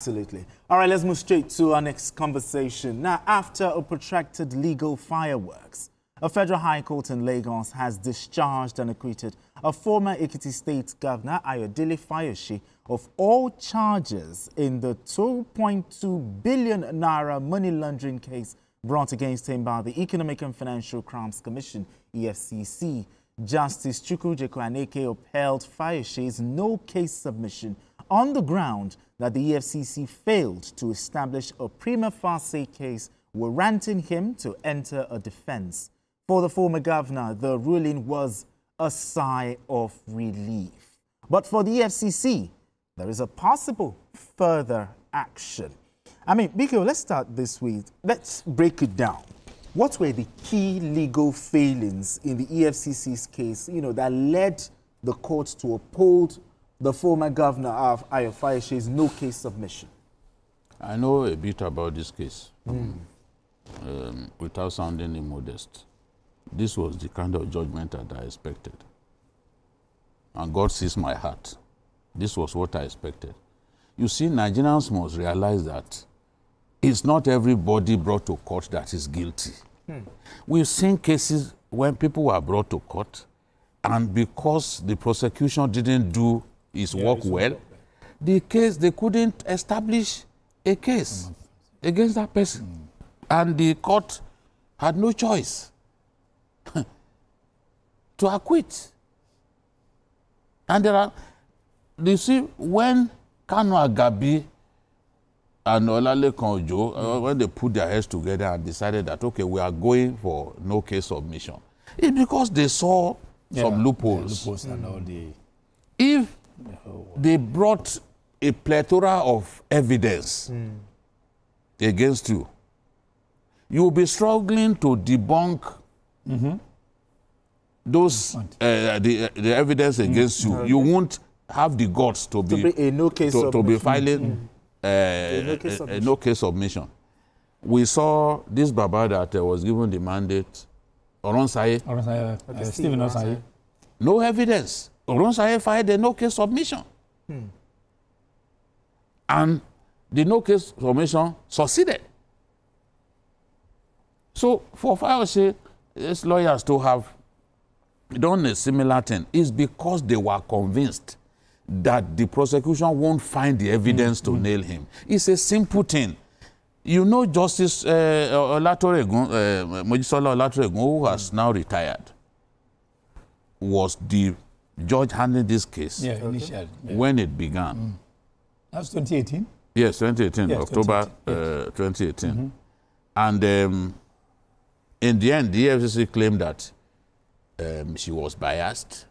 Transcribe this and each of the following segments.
Absolutely. All right, let's move straight to our next conversation. Now, after a protracted legal fireworks, a federal high court in Lagos has discharged and acquitted a former Ekiti State Governor, Ayodele Fayose, of all charges in the 2.2 billion naira money laundering case brought against him by the Economic and Financial Crimes Commission, EFCC. Justice Chukwujeko Aneke upheld Fayose's no-case submission on the ground that the EFCC failed to establish a prima facie case warranting him to enter a defense. For the former governor, the ruling was a sigh of relief. But for the EFCC, there is a possible further action. I mean, Biko, let's start this week. Let's break it down. What were the key legal failings in the EFCC's case, that led the court to uphold the former governor of Fayose's no-case submission? I know a bit about this case, without sounding immodest. This was the kind of judgment that I expected. And God sees my heart. This was what I expected. You see, Nigerians must realize that it's not everybody brought to court that is guilty. We've seen cases when people were brought to court, and because the prosecution didn't do its work well, they couldn't establish a case against that person. And the court had no choice to acquit. And you see, when Kanu Agabi and Olalekan Ojo, when they put their heads together and decided that, okay, we are going for no case submission, it's because they saw some loopholes. And all the... If they brought a plethora of evidence against you, you will be struggling to debunk those the evidence against you. You won't have the guts to be filing a no-case submission. We saw this Baba that was given the mandate, Oronsaye. Stephen Oronsaye. No evidence. Oronsaye filed a no-case submission. And the no-case submission succeeded. So for Fayose, these lawyers to have done a similar thing is because they were convinced that the prosecution won't find the evidence to nail him. It's a simple thing. You know, Justice Mojisola Olatoregun, who has now retired, was the judge handling this case initially, when it began. That's 2018? Yes, 2018, October 2018. And in the end, the EFCC claimed that she was biased.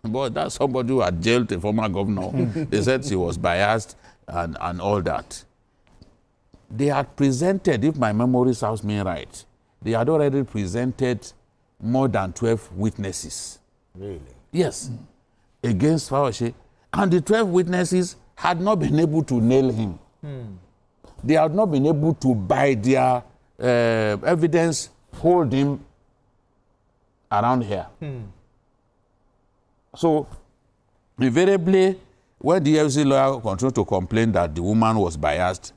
But that's somebody who had jailed a former governor. They said she was biased and all that. They had presented, if my memory serves me right, they had already presented more than 12 witnesses. Really? Yes, against Fayose. And the 12 witnesses had not been able to nail him. They had not been able to, by their evidence, hold him around here. So, invariably, when the EFCC lawyer continued to complain that the woman was biased,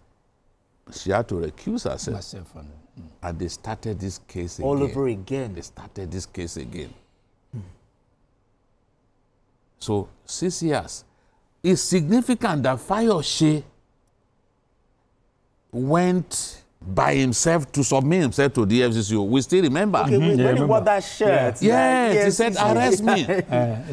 she had to recuse herself. And they started this case all over again. They started this case again. So, 6 years. It's significant that Fayose went by himself to submit himself to the EFCC. We still remember. Okay, when he wore that shirt. Yes, he said, arrest me.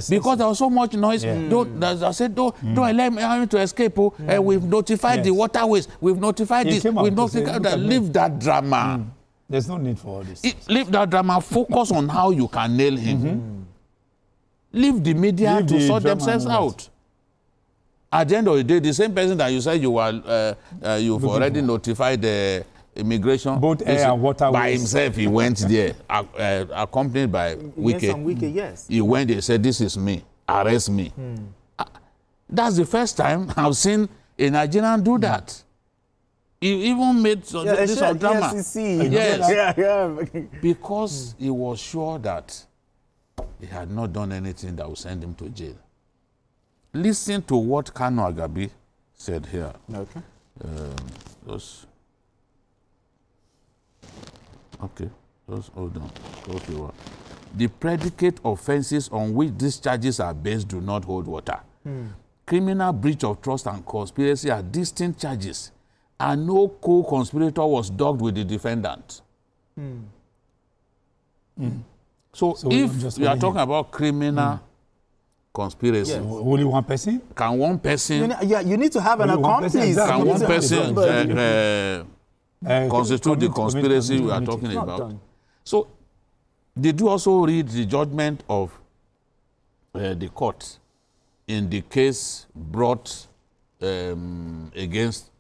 Because there was so much noise. I said, don't allow me to escape. We've notified the waterways. We've notified this. We've notified that. Leave that drama. There's no need for all this. Leave that drama. Focus on how you can nail him. Leave the media to sort themselves out. At the end of the day, the same person that you said you were, you've already notified the immigration. Both air and water. By himself, he went there, accompanied by Wike. Yes. He went there, said, "This is me. Arrest me." That's the first time I've seen a Nigerian do that. He even made this drama. Yes. Because he was sure that he had not done anything that would send him to jail. Listen to what Kanu Agabi said here. Okay. Hold on. Okay, the predicate offenses on which these charges are based do not hold water. Criminal breach of trust and conspiracy are distinct charges, and no co-conspirator was dogged with the defendant. So if we are talking about criminal conspiracy, only one person? Can one person? You need to have an accomplice. Can one person constitute the conspiracy we are talking about? So, did you also read the judgment of the court in the case brought against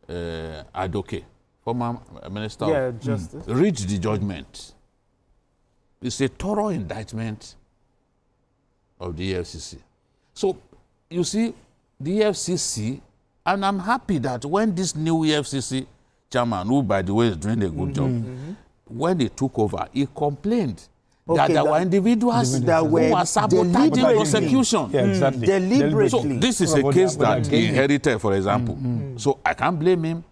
Adoke, former Minister of Justice? Read the judgment. It's a thorough indictment of the EFCC. So, you see, the EFCC, and I'm happy that when this new EFCC chairman, who, by the way, is doing a good job, when he took over, he complained that there were individuals that were sabotaging prosecution. Yeah, exactly. Deliberately. So this is a case that he inherited, for example. So I can't blame him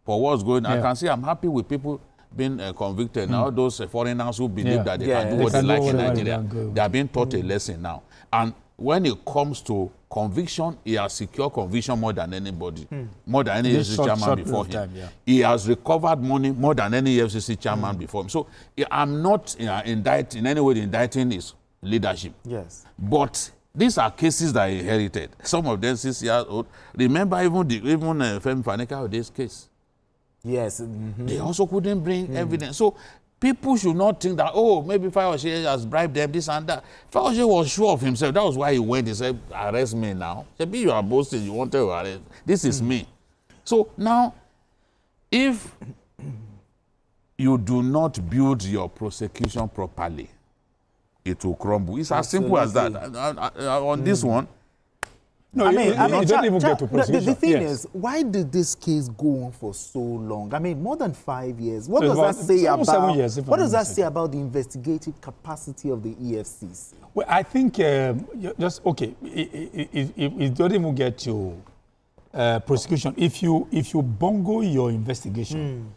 for what's going on. I can say I'm happy with people being convicted. Now those foreigners who believe that they can do what they like in Nigeria, they are being taught a lesson now. And when it comes to conviction, he has secured conviction more than anybody, more than any EFCC chairman before him. He has recovered money more than any EFCC chairman before him. So I'm not in any way indicting his leadership. Yes. But these are cases that he inherited. Some of them 6 years old. Remember even Femi Fani-Kayode's case. Yes. They also couldn't bring evidence. So people should not think that, oh, maybe Fayose has bribed them, this and that. Fayose was sure of himself. That was why he went. He said, arrest me now. Maybe you are boasting. You wanted to arrest. This is me. So now, if you do not build your prosecution properly, it will crumble. It's as simple as that. On this one, no, you don't even get to prosecution. The thing is, why did this case go on for so long? I mean, more than 5 years. What does that say about? 7 years, what does that say about the investigative capacity of the EFCC? Well, I think just okay. It doesn't even get to prosecution. If you bungle your investigation,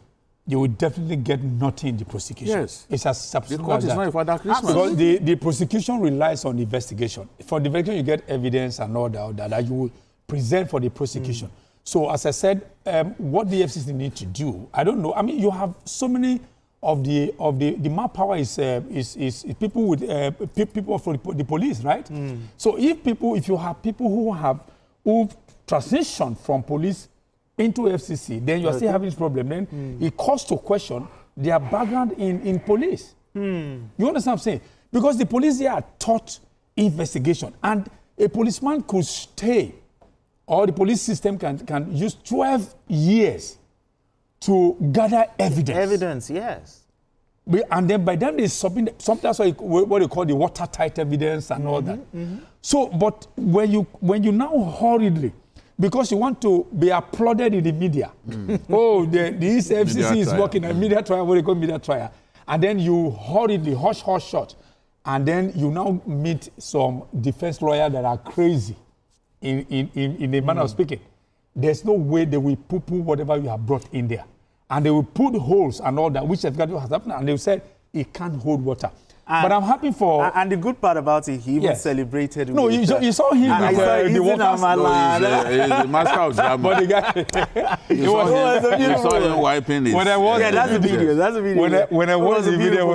you will definitely get nothing in the prosecution. Yes. It's as simple the court as is that. not for that Christmas. Because the prosecution relies on the investigation. For the investigation, you get evidence and all that you will present for the prosecution. So, as I said, what the EFCC need to do, I don't know. I mean, you have so many of the manpower is people with people from the police, right? So, if you have people who transition from police into FCC, then you are still having this problem. Then it calls to question their background in police. You understand what I'm saying? Because the police here are taught investigation, and a policeman could stay, or the police system can use 12 years to gather evidence. Evidence, yes. And then by then they submit sometimes what they call the watertight evidence and all that. So, but when you now hurriedly, because you want to be applauded in the media. Oh, the EFCC is working on media trial, what they call media trial. And then you hurriedly, hush, and then you now meet some defense lawyers that are crazy in a manner of speaking. There's no way they will poo-poo whatever you have brought in there. And they will put holes and all that, which has happened, and they will say it can't hold water. But I'm happy for... And the good part about it, he even celebrated... No, you saw him with the water. He's the master of drama. But the guy... you saw him wiping his... that's a video. When I watched the video...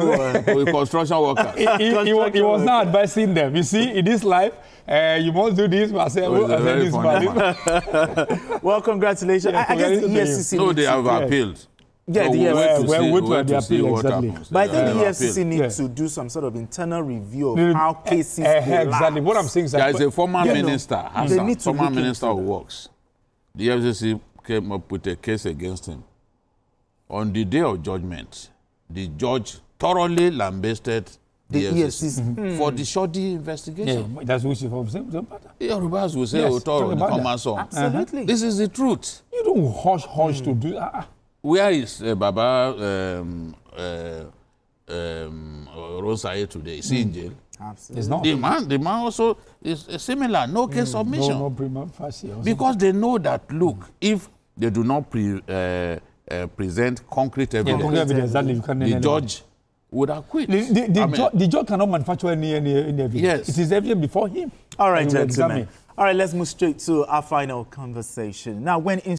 With construction workers. He was now advising them. You see, in this life, you must do this. I said, well, congratulations. I guess the EFCC... No, they have appealed. Yeah, we're wait to appeal, exactly. But I think the EFCC needs to do some sort of internal review of how cases exactly. What I'm saying is there is a former minister, former minister of works. The EFCC came up with a case against him. On the day of judgment, the judge thoroughly lambasted the EFCC for the shoddy investigation. Yeah, that's what you say. Yorubas will say, absolutely. This is the truth. You don't hush to do that. Where is Baba Rosaye today? Is he in jail? Absolutely. The man also is similar. No case submission. No prima facie. Because they know that, look, if they do not present concrete evidence, the judge would acquit. The judge cannot manufacture any evidence. Yes. It is evident before him. All right, gentlemen. All right, let's move straight to our final conversation. Now, when